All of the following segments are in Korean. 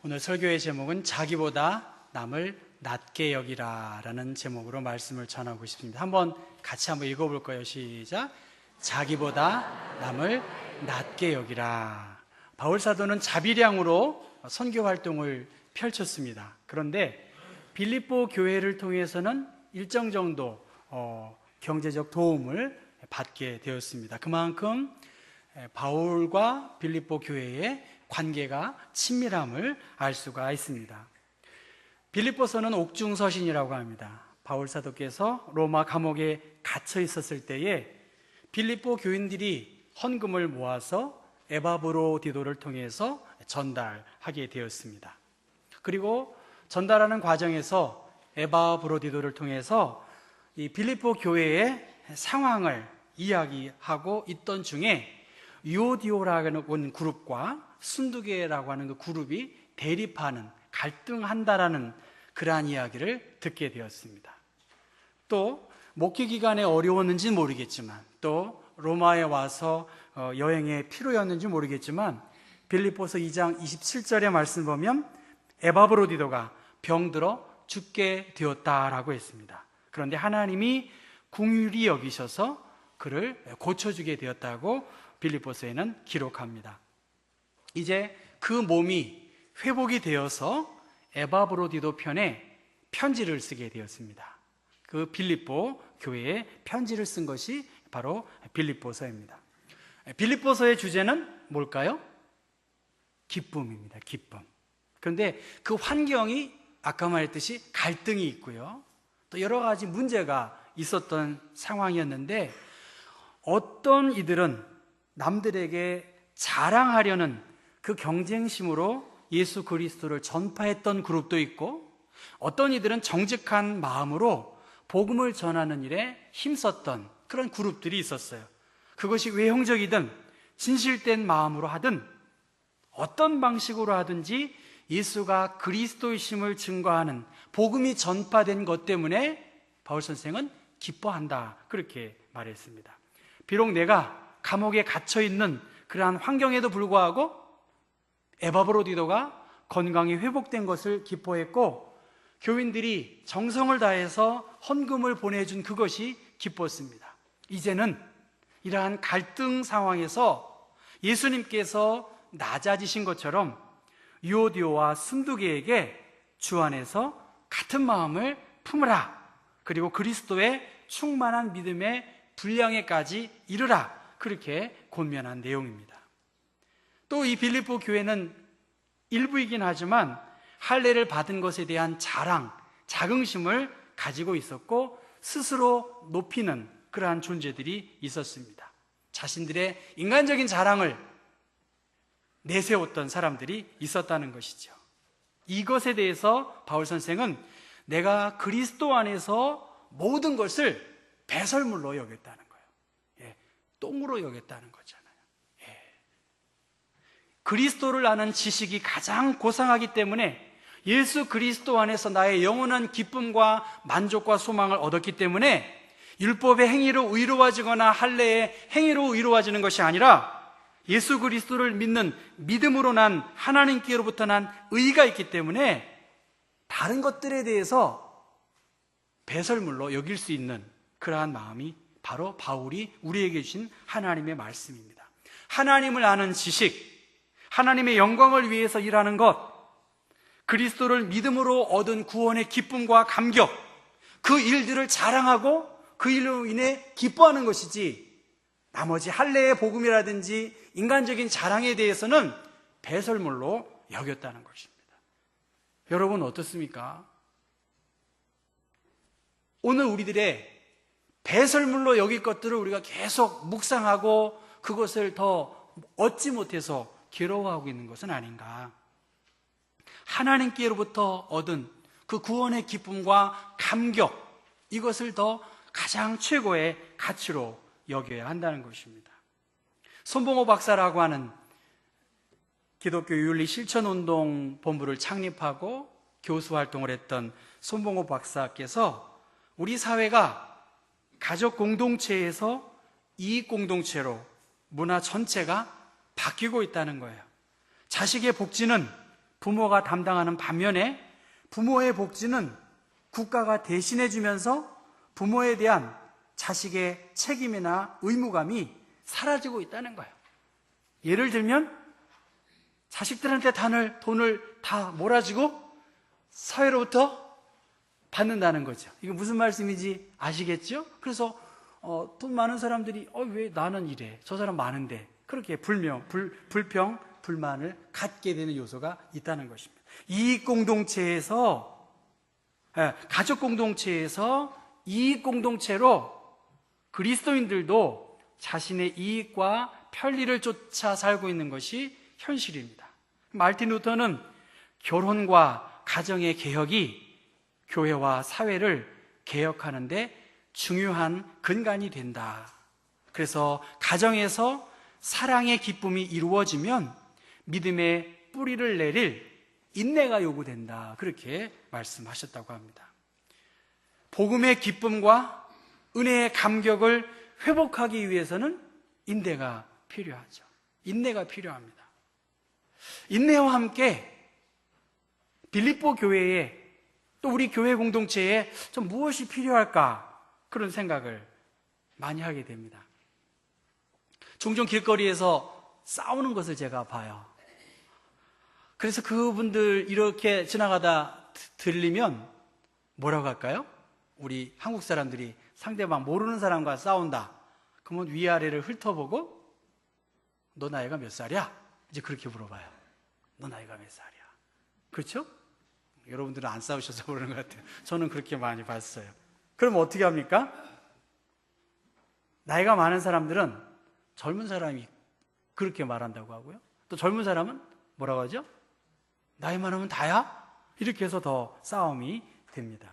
오늘 설교의 제목은 자기보다 남을 낮게 여기라 라는 제목으로 말씀을 전하고 싶습니다. 같이 한번 읽어볼 거예요. 시작. 자기보다 남을 낮게 여기라. 바울 사도는 자비량으로 선교 활동을 펼쳤습니다. 그런데 빌립보 교회를 통해서는 일정 정도 경제적 도움을 받게 되었습니다. 그만큼 바울과 빌립보 교회의 관계가 친밀함을 알 수가 있습니다. 빌립보서는 옥중서신이라고 합니다. 바울 사도께서 로마 감옥에 갇혀 있었을 때에 빌립보 교인들이 헌금을 모아서 에바브로디도를 통해서 전달하게 되었습니다. 그리고 전달하는 과정에서 에바브로디도를 통해서 이 빌립보 교회의 상황을 이야기하고 있던 중에 유오디오라는 그룹과 순두계라고 하는 그 그룹이 대립하는, 갈등한다라는 그러한 이야기를 듣게 되었습니다. 또 목회 기간에 어려웠는지는 모르겠지만, 또 로마에 와서 여행에 필요였는지 모르겠지만, 빌립보서 2장 27절의 말씀 보면 에바브로디도가 병들어 죽게 되었다라고 했습니다. 그런데 하나님이 긍휼히 여기셔서 그를 고쳐주게 되었다고 빌립보서에는 기록합니다. 이제 그 몸이 회복이 되어서 에바브로디도 편에 편지를 쓰게 되었습니다. 그 빌립보 교회에 편지를 쓴 것이 바로 빌립보서입니다. 빌립보서의 주제는 뭘까요? 기쁨입니다. 기쁨. 그런데 그 환경이 아까 말했듯이 갈등이 있고요, 또 여러 가지 문제가 있었던 상황이었는데, 어떤 이들은 남들에게 자랑하려는 그 경쟁심으로 예수 그리스도를 전파했던 그룹도 있고, 어떤 이들은 정직한 마음으로 복음을 전하는 일에 힘썼던 그런 그룹들이 있었어요. 그것이 외형적이든 진실된 마음으로 하든 어떤 방식으로 하든지 예수가 그리스도이심을 증거하는 복음이 전파된 것 때문에 바울 선생은 기뻐한다, 그렇게 말했습니다. 비록 내가 감옥에 갇혀있는 그러한 환경에도 불구하고 에바브로디도가 건강이 회복된 것을 기뻐했고, 교인들이 정성을 다해서 헌금을 보내준 그것이 기뻤습니다. 이제는 이러한 갈등 상황에서 예수님께서 낮아지신 것처럼 유오디오와 순두계에게 주 안에서 같은 마음을 품으라, 그리고 그리스도의 충만한 믿음의 분량에까지 이르라, 그렇게 권면한 내용입니다. 또 이 빌립보 교회는 일부이긴 하지만 할례를 받은 것에 대한 자랑, 자긍심을 가지고 있었고, 스스로 높이는 그러한 존재들이 있었습니다. 자신들의 인간적인 자랑을 내세웠던 사람들이 있었다는 것이죠. 이것에 대해서 바울 선생은 내가 그리스도 안에서 모든 것을 배설물로 여겼다는 거예요. 똥으로 여겼다는 거잖아요. 그리스도를 아는 지식이 가장 고상하기 때문에, 예수 그리스도 안에서 나의 영원한 기쁨과 만족과 소망을 얻었기 때문에 율법의 행위로 의로워지거나 할례의 행위로 의로워지는 것이 아니라 예수 그리스도를 믿는 믿음으로 난 하나님께로부터 난 의가 있기 때문에 다른 것들에 대해서 배설물로 여길 수 있는 그러한 마음이 바로 바울이 우리에게 주신 하나님의 말씀입니다. 하나님을 아는 지식, 하나님의 영광을 위해서 일하는 것, 그리스도를 믿음으로 얻은 구원의 기쁨과 감격, 그 일들을 자랑하고 그 일로 인해 기뻐하는 것이지, 나머지 할례의 복음이라든지 인간적인 자랑에 대해서는 배설물로 여겼다는 것입니다. 여러분 어떻습니까? 오늘 우리들의 배설물로 여길 것들을 우리가 계속 묵상하고 그것을 더 얻지 못해서 괴로워하고 있는 것은 아닌가? 하나님께로부터 얻은 그 구원의 기쁨과 감격, 이것을 더 가장 최고의 가치로 여겨야 한다는 것입니다. 손봉호 박사라고 하는 기독교 윤리 실천운동 본부를 창립하고 교수 활동을 했던 손봉호 박사께서 우리 사회가 가족 공동체에서 이익 공동체로 문화 전체가 바뀌고 있다는 거예요. 자식의 복지는 부모가 담당하는 반면에 부모의 복지는 국가가 대신해 주면서 부모에 대한 자식의 책임이나 의무감이 사라지고 있다는 거예요. 예를 들면 자식들한테 돈을 다 몰아주고 사회로부터 받는다는 거죠. 이거 무슨 말씀인지 아시겠죠? 그래서 돈 많은 사람들이 왜 나는 이래? 저 사람 많은데. 그렇게 불평, 불만을 갖게 되는 요소가 있다는 것입니다. 이익 공동체에서, 가족 공동체에서 이익 공동체로 그리스도인들도 자신의 이익과 편리를 쫓아 살고 있는 것이 현실입니다. 마르틴 루터는 결혼과 가정의 개혁이 교회와 사회를 개혁하는 데 중요한 근간이 된다. 그래서 가정에서 사랑의 기쁨이 이루어지면 믿음의 뿌리를 내릴 인내가 요구된다. 그렇게 말씀하셨다고 합니다. 복음의 기쁨과 은혜의 감격을 회복하기 위해서는 인내가 필요하죠. 인내가 필요합니다. 인내와 함께 빌립보 교회에 또 우리 교회 공동체에 좀 무엇이 필요할까? 그런 생각을 많이 하게 됩니다. 종종 길거리에서 싸우는 것을 제가 봐요. 그래서 그분들 이렇게 지나가다 들리면 뭐라고 할까요? 우리 한국 사람들이 상대방 모르는 사람과 싸운다. 그러면 위아래를 훑어보고 너 나이가 몇 살이야? 이제 그렇게 물어봐요. 너 나이가 몇 살이야? 그렇죠? 여러분들은 안 싸우셔서 그러는 것 같아요. 저는 그렇게 많이 봤어요. 그럼 어떻게 합니까? 나이가 많은 사람들은 젊은 사람이 그렇게 말한다고 하고요. 또 젊은 사람은 뭐라고 하죠? 나이 많으면 다야? 이렇게 해서 더 싸움이 됩니다.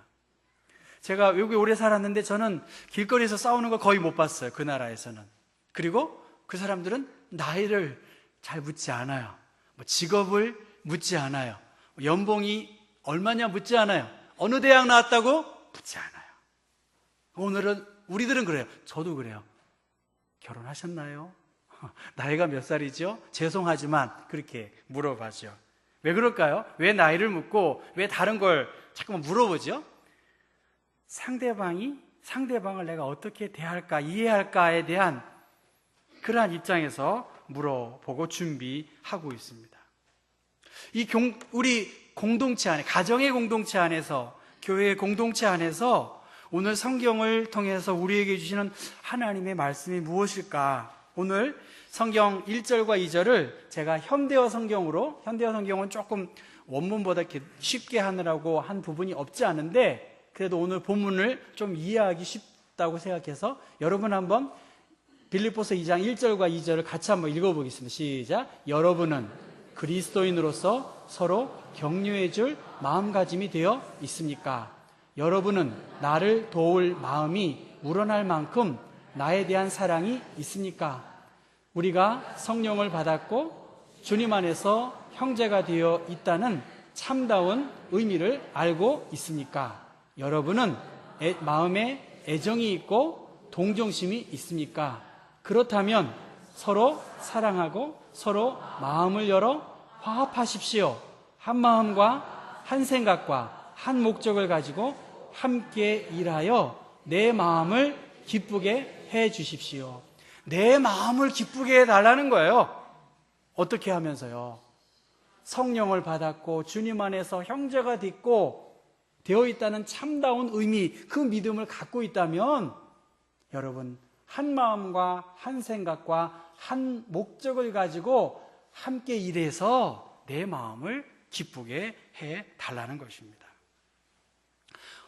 제가 외국에 오래 살았는데 저는 길거리에서 싸우는 거 거의 못 봤어요. 그 나라에서는. 그리고 그 사람들은 나이를 잘 묻지 않아요. 직업을 묻지 않아요. 연봉이 얼마냐 묻지 않아요. 어느 대학 나왔다고 묻지 않아요. 오늘은 우리들은 그래요. 저도 그래요. 결혼하셨나요? 나이가 몇 살이죠? 죄송하지만 그렇게 물어봐죠. 왜 그럴까요? 왜 나이를 묻고 왜 다른 걸 자꾸만 물어보죠? 상대방을 내가 어떻게 대할까, 이해할까에 대한 그러한 입장에서 물어보고 준비하고 있습니다. 우리 공동체 안에, 가정의 공동체 안에서, 교회의 공동체 안에서 오늘 성경을 통해서 우리에게 주시는 하나님의 말씀이 무엇일까? 오늘 성경 1절과 2절을 제가 현대어 성경은 조금 원문보다 이렇게 쉽게 하느라고 한 부분이 없지 않은데 그래도 오늘 본문을 좀 이해하기 쉽다고 생각해서 여러분 한번 빌립보서 2장 1절과 2절을 같이 한번 읽어보겠습니다. 시작. 여러분은 그리스도인으로서 서로 격려해 줄 마음가짐이 되어 있습니까? 여러분은 나를 도울 마음이 우러날 만큼 나에 대한 사랑이 있습니까? 우리가 성령을 받았고 주님 안에서 형제가 되어 있다는 참다운 의미를 알고 있습니까? 여러분은 마음에 애정이 있고 동정심이 있습니까? 그렇다면 서로 사랑하고 서로 마음을 열어 화합하십시오. 한 마음과 한 생각과 한 목적을 가지고 함께 일하여 내 마음을 기쁘게 해 주십시오. 내 마음을 기쁘게 해달라는 거예요. 어떻게 하면서요? 성령을 받았고 주님 안에서 형제가 되어 있다는 참다운 의미, 그 믿음을 갖고 있다면 여러분 한 마음과 한 생각과 한 목적을 가지고 함께 일해서 내 마음을 기쁘게 해달라는 것입니다.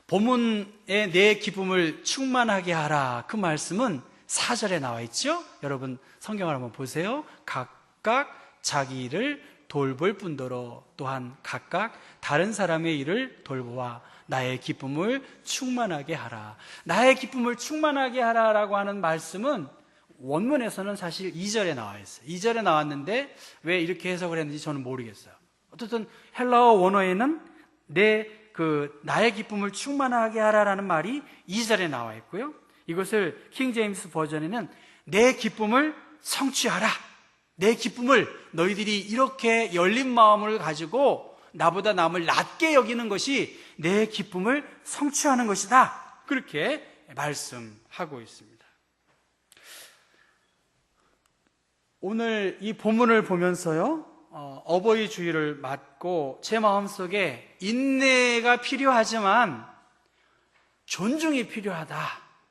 본문에 내 기쁨을 충만하게 하라, 그 말씀은 4절에 나와 있죠? 여러분 성경을 한번 보세요. 각각 자기 일을 돌볼 뿐더러 또한 각각 다른 사람의 일을 돌보아 나의 기쁨을 충만하게 하라. 나의 기쁨을 충만하게 하라라고 하는 말씀은 원문에서는 사실 2절에 나와 있어요. 2절에 나왔는데 왜 이렇게 해석을 했는지 저는 모르겠어요. 어쨌든 헬라어 원어에는 나의 기쁨을 충만하게 하라라는 말이 2절에 나와 있고요. 이것을 킹 제임스 버전에는 내 기쁨을 성취하라. 내 기쁨을 너희들이 이렇게 열린 마음을 가지고 나보다 남을 낮게 여기는 것이 내 기쁨을 성취하는 것이다. 그렇게 말씀하고 있습니다. 오늘 이 본문을 보면서요, 어버이 주일을 맞고 제 마음속에 인내가 필요하지만 존중이 필요하다,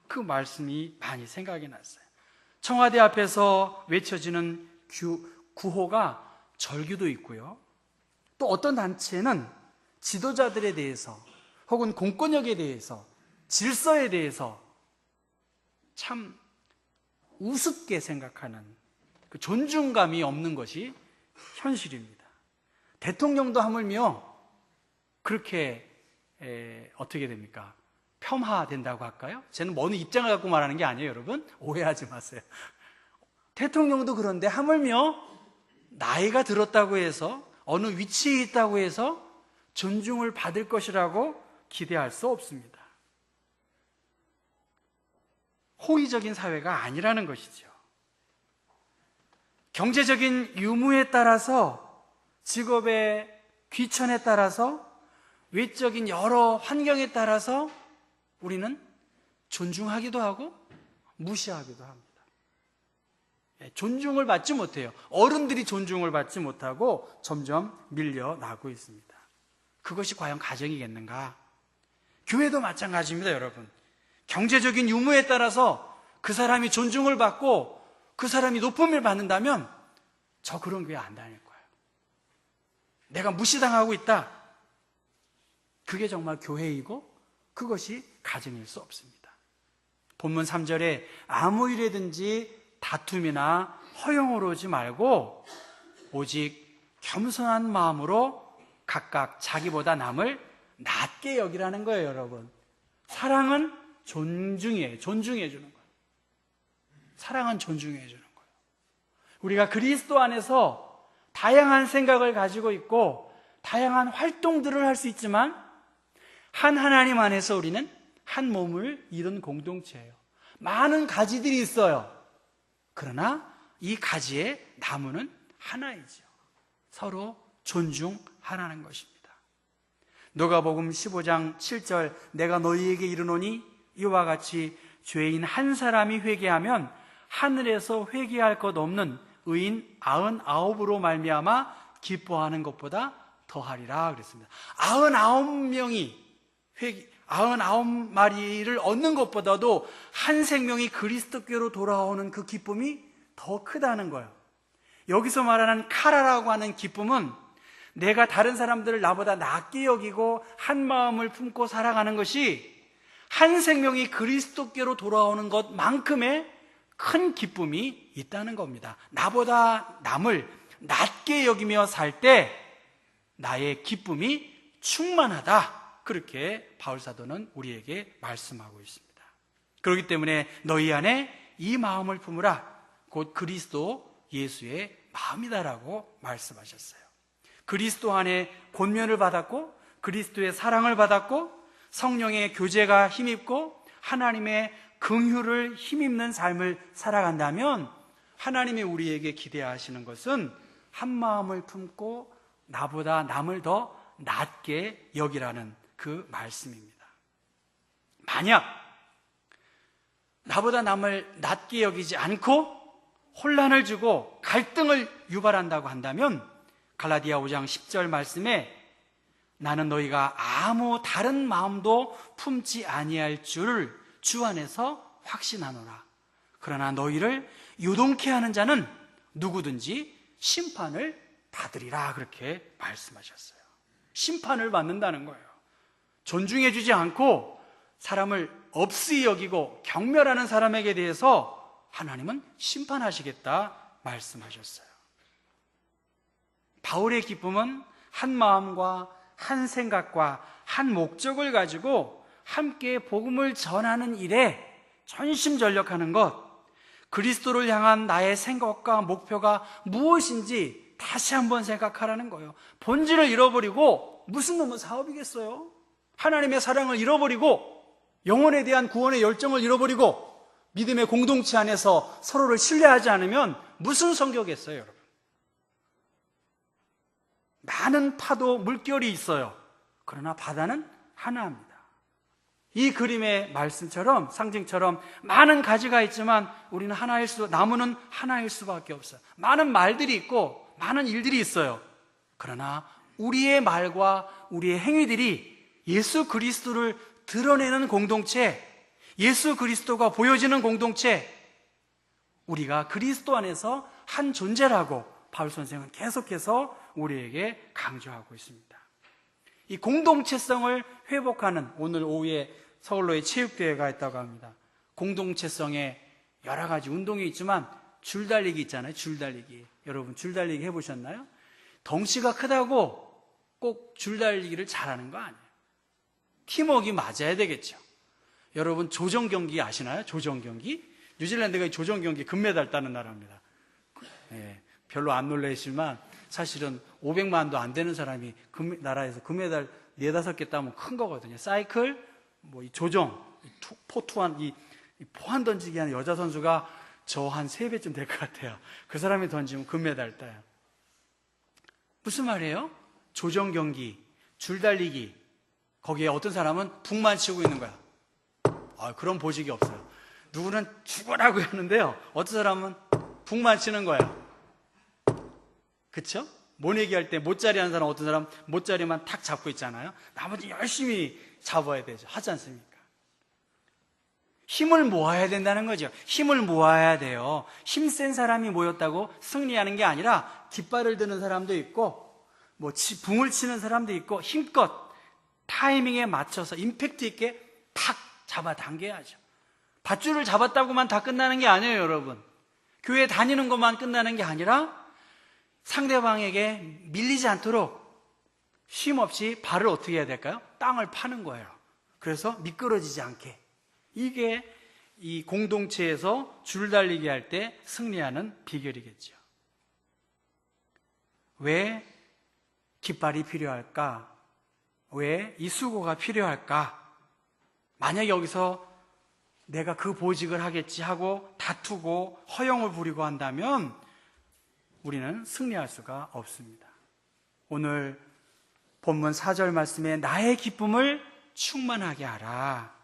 그 말씀이 많이 생각이 났어요. 청와대 앞에서 외쳐지는 구호가 절규도 있고요, 또 어떤 단체는 지도자들에 대해서 혹은 공권력에 대해서, 질서에 대해서 참 우습게 생각하는 그 존중감이 없는 것이 현실입니다. 대통령도 하물며 그렇게 어떻게 됩니까? 폄하된다고 할까요? 저는 어느 입장을 갖고 말하는 게 아니에요, 여러분. 오해하지 마세요. 대통령도 그런데 하물며 나이가 들었다고 해서, 어느 위치에 있다고 해서 존중을 받을 것이라고 기대할 수 없습니다. 호의적인 사회가 아니라는 것이죠. 경제적인 유무에 따라서, 직업의 귀천에 따라서, 외적인 여러 환경에 따라서 우리는 존중하기도 하고 무시하기도 합니다. 존중을 받지 못해요. 어른들이 존중을 받지 못하고 점점 밀려나고 있습니다. 그것이 과연 가정이겠는가? 교회도 마찬가지입니다, 여러분. 경제적인 유무에 따라서 그 사람이 존중을 받고 그 사람이 높음을 받는다면 저 그런 교회 안 다닐 거예요. 내가 무시당하고 있다. 그게 정말 교회이고 그것이 가정일 수 없습니다. 본문 3절에 아무 일에든지 다툼이나 허용을 오지 말고 오직 겸손한 마음으로 각각 자기보다 남을 낮게 여기라는 거예요, 여러분. 사랑은 존중해 주는 거예요. 사랑은 존중해 주는 거예요. 우리가 그리스도 안에서 다양한 생각을 가지고 있고 다양한 활동들을 할 수 있지만 한 하나님 안에서 우리는 한 몸을 이룬 공동체예요. 많은 가지들이 있어요. 그러나 이 가지의 나무는 하나이죠. 서로 존중하라는 것입니다. 누가복음 15장 7절, 내가 너희에게 이르노니 이와 같이 죄인 한 사람이 회개하면 하늘에서 회개할 것 없는 의인 99으로 말미암아 기뻐하는 것보다 더하리라 그랬습니다. 99마리를 얻는 것보다도 한 생명이 그리스도께로 돌아오는 그 기쁨이 더 크다는 거예요. 여기서 말하는 카라라고 하는 기쁨은 내가 다른 사람들을 나보다 낮게 여기고 한 마음을 품고 살아가는 것이 한 생명이 그리스도께로 돌아오는 것만큼의 큰 기쁨이 있다는 겁니다. 나보다 남을 낮게 여기며 살 때 나의 기쁨이 충만하다. 그렇게 바울사도는 우리에게 말씀하고 있습니다. 그렇기 때문에 너희 안에 이 마음을 품으라. 곧 그리스도 예수의 마음이다라고 말씀하셨어요. 그리스도 안에 권면을 받았고 그리스도의 사랑을 받았고 성령의 교제가 힘입고 하나님의 긍휼을 힘입는 삶을 살아간다면 하나님이 우리에게 기대하시는 것은 한 마음을 품고 나보다 남을 더 낮게 여기라는 그 말씀입니다. 만약 나보다 남을 낮게 여기지 않고 혼란을 주고 갈등을 유발한다고 한다면 갈라디아 5장 10절 말씀에 나는 너희가 아무 다른 마음도 품지 아니할 줄을 주 안에서 확신하노라. 그러나 너희를 요동케 하는 자는 누구든지 심판을 받으리라. 그렇게 말씀하셨어요. 심판을 받는다는 거예요. 존중해 주지 않고 사람을 없이 여기고 경멸하는 사람에게 대해서 하나님은 심판하시겠다 말씀하셨어요. 바울의 기쁨은 한 마음과 한 생각과 한 목적을 가지고 함께 복음을 전하는 일에 전심전력하는 것, 그리스도를 향한 나의 생각과 목표가 무엇인지 다시 한번 생각하라는 거예요. 본질을 잃어버리고 무슨 놈의 사업이겠어요? 하나님의 사랑을 잃어버리고 영혼에 대한 구원의 열정을 잃어버리고 믿음의 공동체 안에서 서로를 신뢰하지 않으면 무슨 성교겠어요, 여러분? 많은 파도, 물결이 있어요. 그러나 바다는 하나입니다. 이 그림의 말씀처럼, 상징처럼 많은 가지가 있지만 우리는 나무는 하나일 수밖에 없어요. 많은 말들이 있고 많은 일들이 있어요. 그러나 우리의 말과 우리의 행위들이 예수 그리스도를 드러내는 공동체, 예수 그리스도가 보여지는 공동체, 우리가 그리스도 안에서 한 존재라고 바울 선생은 계속해서 우리에게 강조하고 있습니다. 이 공동체성을 회복하는, 오늘 오후에 서울로의 체육대회가 있다고 합니다. 공동체성에 여러 가지 운동이 있지만 줄달리기 있잖아요. 줄달리기. 여러분 줄달리기 해보셨나요? 덩치가 크다고 꼭 줄달리기를 잘하는 거 아니에요. 팀워크가 맞아야 되겠죠. 여러분 조정경기 아시나요? 조정경기? 뉴질랜드가 이 조정경기 금메달 따는 나라입니다. 네, 별로 안 놀라시지만 사실은 500만도 안 되는 사람이 나라에서 금메달 4-5개 따면 큰 거거든요. 사이클, 이 조정, 포투한, 이 포한 던지기 하는 여자 선수가 저 한 3배쯤 될 것 같아요. 그 사람이 던지면 금메달 따요. 무슨 말이에요? 조정 경기, 줄달리기, 거기에 어떤 사람은 북만 치고 있는 거야. 그런 보직이 없어요. 누구는 죽어라고 하는데요, 어떤 사람은 북만 치는 거야. 그쵸? 모내기 할 때 못자리 하는 사람, 어떤 사람 못자리만 탁 잡고 있잖아요. 나머지 열심히 잡아야 되죠. 하지 않습니까? 힘을 모아야 된다는 거죠. 힘을 모아야 돼요. 힘센 사람이 모였다고 승리하는 게 아니라 깃발을 드는 사람도 있고 붕을 치는 사람도 있고 힘껏 타이밍에 맞춰서 임팩트 있게 탁 잡아당겨야죠. 밧줄을 잡았다고만 다 끝나는 게 아니에요, 여러분. 교회 다니는 것만 끝나는 게 아니라 상대방에게 밀리지 않도록 쉼 없이 발을 어떻게 해야 될까요? 땅을 파는 거예요. 그래서 미끄러지지 않게. 이게 이 공동체에서 줄달리기 할 때 승리하는 비결이겠죠. 왜 깃발이 필요할까? 왜 이 수고가 필요할까? 만약 여기서 내가 그 보직을 하겠지 하고 다투고 허영을 부리고 한다면 우리는 승리할 수가 없습니다. 오늘 본문 4절 말씀에 나의 기쁨을 충만하게 하라.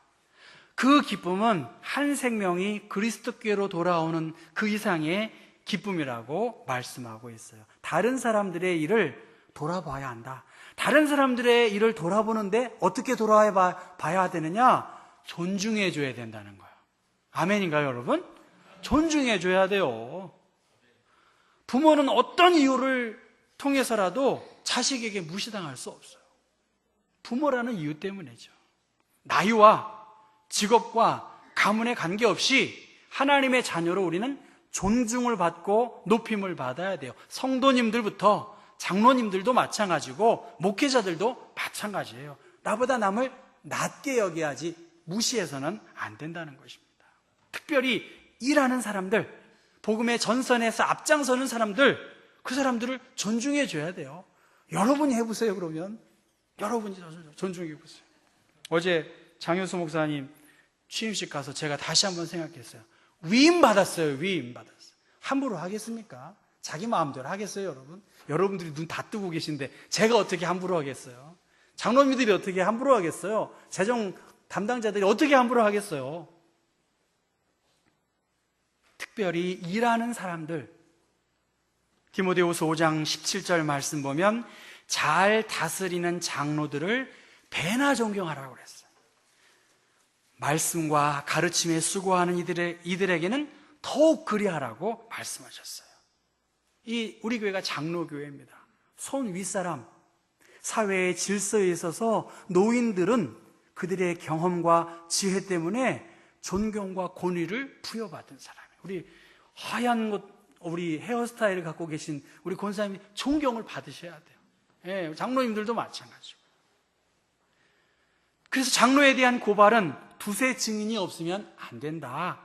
그 기쁨은 한 생명이 그리스도께로 돌아오는 그 이상의 기쁨이라고 말씀하고 있어요. 다른 사람들의 일을 돌아봐야 한다. 다른 사람들의 일을 돌아보는데 어떻게 돌아봐야 되느냐? 존중해 줘야 된다는 거예요. 아멘인가요, 여러분? 존중해 줘야 돼요. 부모는 어떤 이유를 통해서라도 자식에게 무시당할 수 없어요. 부모라는 이유 때문이죠. 나이와 직업과 가문에 관계없이 하나님의 자녀로 우리는 존중을 받고 높임을 받아야 돼요. 성도님들부터 장로님들도 마찬가지고 목회자들도 마찬가지예요. 나보다 남을 낮게 여겨야지 무시해서는 안 된다는 것입니다. 특별히 일하는 사람들, 복음의 전선에서 앞장서는 사람들, 그 사람들을 존중해 줘야 돼요. 여러분이 해보세요. 그러면 여러분이 존중해 보세요. 어제 장효수 목사님 취임식 가서 제가 다시 한번 생각했어요. 위임 받았어요. 위임 받았어요. 함부로 하겠습니까? 자기 마음대로 하겠어요, 여러분? 여러분들이 눈 다 뜨고 계신데 제가 어떻게 함부로 하겠어요? 장로님들이 어떻게 함부로 하겠어요? 재정 담당자들이 어떻게 함부로 하겠어요? 특별히 일하는 사람들, 디모데후서 5장 17절 말씀 보면 잘 다스리는 장로들을 배나 존경하라고 그랬어요. 말씀과 가르침에 수고하는 이들에게는 더욱 그리하라고 말씀하셨어요. 우리 교회가 장로교회입니다. 손 윗사람, 사회의 질서에 있어서 노인들은 그들의 경험과 지혜 때문에 존경과 권위를 부여받은 사람이에요. 우리 하얀 우리 헤어스타일을 갖고 계신 우리 권사님이 존경을 받으셔야 돼요. 예, 장로님들도 마찬가지고. 그래서 장로에 대한 고발은 두세 증인이 없으면 안 된다.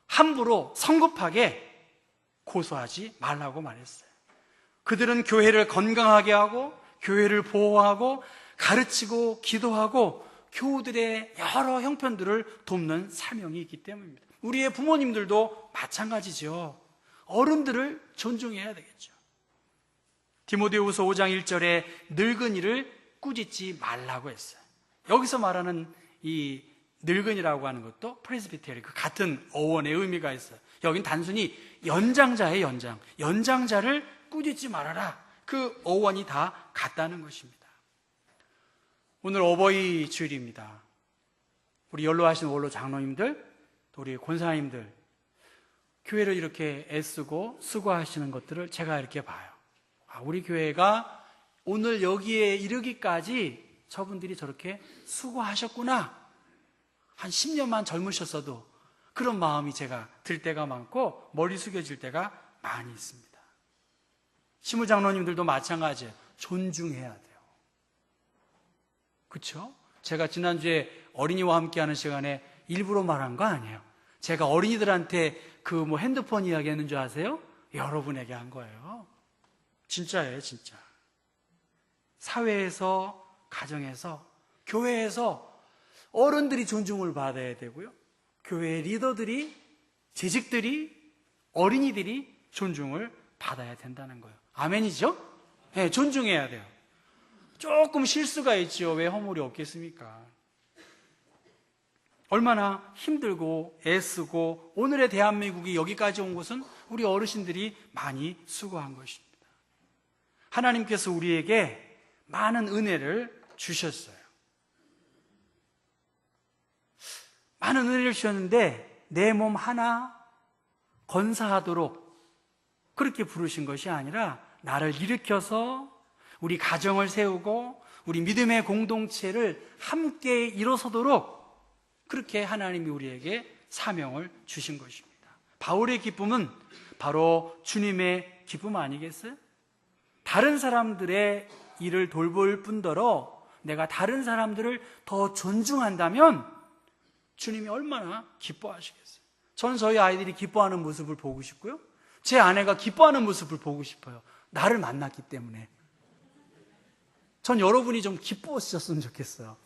함부로 성급하게 고소하지 말라고 말했어요. 그들은 교회를 건강하게 하고 교회를 보호하고 가르치고 기도하고 교우들의 여러 형편들을 돕는 사명이 있기 때문입니다. 우리의 부모님들도 마찬가지죠. 어른들을 존중해야 되겠죠. 디모데후서 5장 1절에 늙은이를 꾸짖지 말라고 했어요. 여기서 말하는 이 늙은이라고 하는 것도 프레스비테리 그 같은 어원의 의미가 있어요. 여긴 단순히 연장자의 연장자를 꾸짖지 말아라. 그 어원이 다 같다는 것입니다. 오늘 어버이 주일입니다. 우리 연로하신 원로 장로님들, 또 우리 권사님들, 교회를 이렇게 애쓰고 수고하시는 것들을 제가 이렇게 봐요. 우리 교회가 오늘 여기에 이르기까지 저분들이 저렇게 수고하셨구나. 한 10년만 젊으셨어도 그런 마음이 제가 들 때가 많고 머리 숙여질 때가 많이 있습니다. 시무장로님들도 마찬가지예요. 존중해야 돼요. 그렇죠? 제가 지난주에 어린이와 함께하는 시간에 일부러 말한 거 아니에요. 제가 어린이들한테 그 핸드폰 이야기 했는 줄 아세요? 여러분에게 한 거예요. 진짜예요, 진짜. 사회에서, 가정에서, 교회에서 어른들이 존중을 받아야 되고요. 교회의 리더들이, 재직들이, 어린이들이 존중을 받아야 된다는 거예요. 아멘이죠? 네, 존중해야 돼요. 조금 실수가 있죠. 왜 허물이 없겠습니까? 얼마나 힘들고 애쓰고 오늘의 대한민국이 여기까지 온 것은 우리 어르신들이 많이 수고한 것입니다. 하나님께서 우리에게 많은 은혜를 주셨어요. 많은 은혜를 주셨는데 내 몸 하나 건사하도록 그렇게 부르신 것이 아니라 나를 일으켜서 우리 가정을 세우고 우리 믿음의 공동체를 함께 일어서도록 그렇게 하나님이 우리에게 사명을 주신 것입니다. 바울의 기쁨은 바로 주님의 기쁨 아니겠어요? 다른 사람들의 일을 돌볼 뿐더러 내가 다른 사람들을 더 존중한다면 주님이 얼마나 기뻐하시겠어요? 전 저희 아이들이 기뻐하는 모습을 보고 싶고요. 제 아내가 기뻐하는 모습을 보고 싶어요. 나를 만났기 때문에. 전 여러분이 좀 기뻐하셨으면 좋겠어요.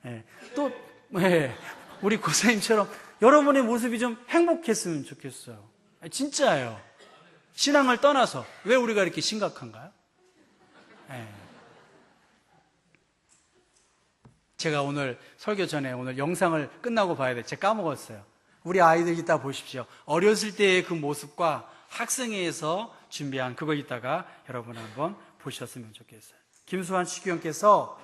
네. 또 우리 고사님처럼 여러분의 모습이 좀 행복했으면 좋겠어요. 진짜예요. 신앙을 떠나서 왜 우리가 이렇게 심각한가요? 네. 제가 오늘 설교 전에 오늘 영상을 끝나고 봐야 돼요. 제가 까먹었어요. 우리 아이들 이따 보십시오. 어렸을 때의 그 모습과 학생회에서 준비한 그거 이따가 여러분 한번 보셨으면 좋겠어요. 김수환 치교형께서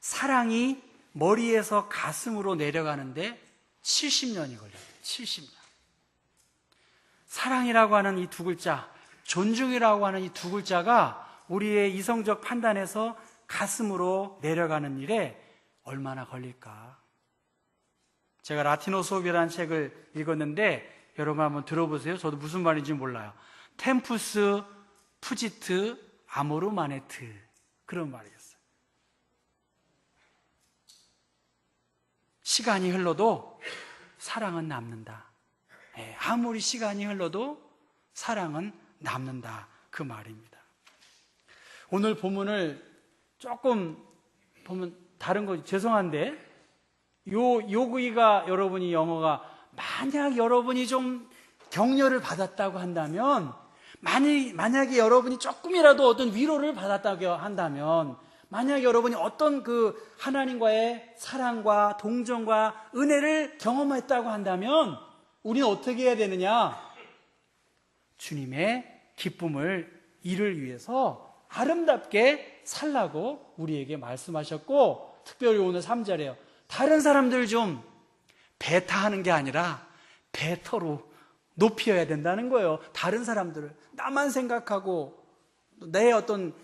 사랑이 머리에서 가슴으로 내려가는데 70년이 걸려요. 70년. 사랑이라고 하는 이 두 글자, 존중이라고 하는 이 두 글자가 우리의 이성적 판단에서 가슴으로 내려가는 일에 얼마나 걸릴까? 제가 라틴어 수업이라는 책을 읽었는데 여러분 한번 들어보세요. 저도 무슨 말인지 몰라요. 템푸스 푸지트 아모르 마네트 그런 말이었어요. 시간이 흘러도 사랑은 남는다. 아무리 시간이 흘러도 사랑은 남는다. 그 말입니다. 오늘 본문을 조금 보면 다른 거 죄송한데 요구이가 여러분이 영어가 만약 여러분이 좀 격려를 받았다고 한다면 만약에 여러분이 조금이라도 어떤 위로를 받았다고 한다면 만약 여러분이 어떤 그 하나님과의 사랑과 동정과 은혜를 경험했다고 한다면 우리는 어떻게 해야 되느냐? 주님의 기쁨을 이를 위해서 아름답게 살라고 우리에게 말씀하셨고 특별히 오늘 3절에요. 다른 사람들 좀 배타하는 게 아니라 배터로 높여야 된다는 거예요. 다른 사람들을 나만 생각하고 내 어떤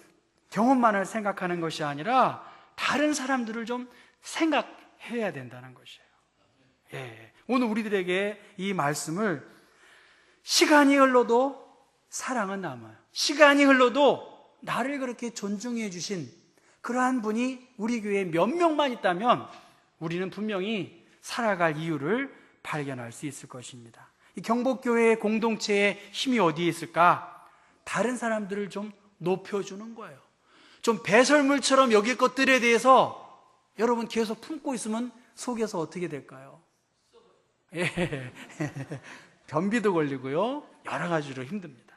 경험만을 생각하는 것이 아니라 다른 사람들을 좀 생각해야 된다는 것이에요. 예. 오늘 우리들에게 이 말씀을 시간이 흘러도 사랑은 남아요. 시간이 흘러도 나를 그렇게 존중해 주신 그러한 분이 우리 교회에 몇 명만 있다면 우리는 분명히 살아갈 이유를 발견할 수 있을 것입니다. 이 경복교회의 공동체의 힘이 어디에 있을까? 다른 사람들을 좀 높여주는 거예요. 좀 배설물처럼 여길 것들에 대해서 여러분 계속 품고 있으면 속에서 어떻게 될까요? 예. 변비도 걸리고요. 여러 가지로 힘듭니다.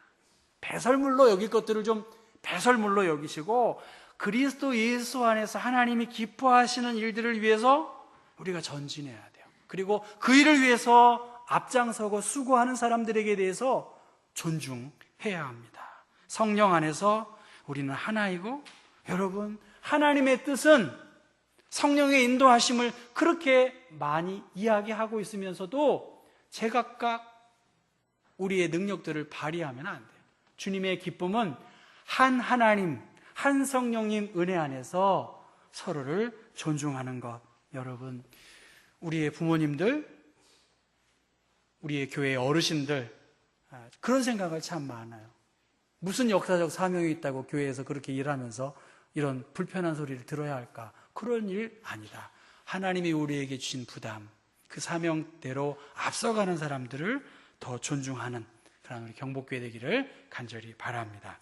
배설물로 여길 것들을 좀 배설물로 여기시고 그리스도 예수 안에서 하나님이 기뻐하시는 일들을 위해서 우리가 전진해야 돼요. 그리고 그 일을 위해서 앞장서고 수고하는 사람들에게 대해서 존중해야 합니다. 성령 안에서 우리는 하나이고, 여러분, 하나님의 뜻은 성령의 인도하심을 그렇게 많이 이야기하고 있으면서도 제각각 우리의 능력들을 발휘하면 안 돼요. 주님의 기쁨은 한 하나님, 한 성령님 은혜 안에서 서로를 존중하는 것. 여러분, 우리의 부모님들, 우리의 교회의 어르신들, 그런 생각을 참 많아요. 무슨 역사적 사명이 있다고 교회에서 그렇게 일하면서 이런 불편한 소리를 들어야 할까? 그런 일 아니다. 하나님이 우리에게 주신 부담, 그 사명대로 앞서가는 사람들을 더 존중하는 그런 우리 경복교회 되기를 간절히 바랍니다.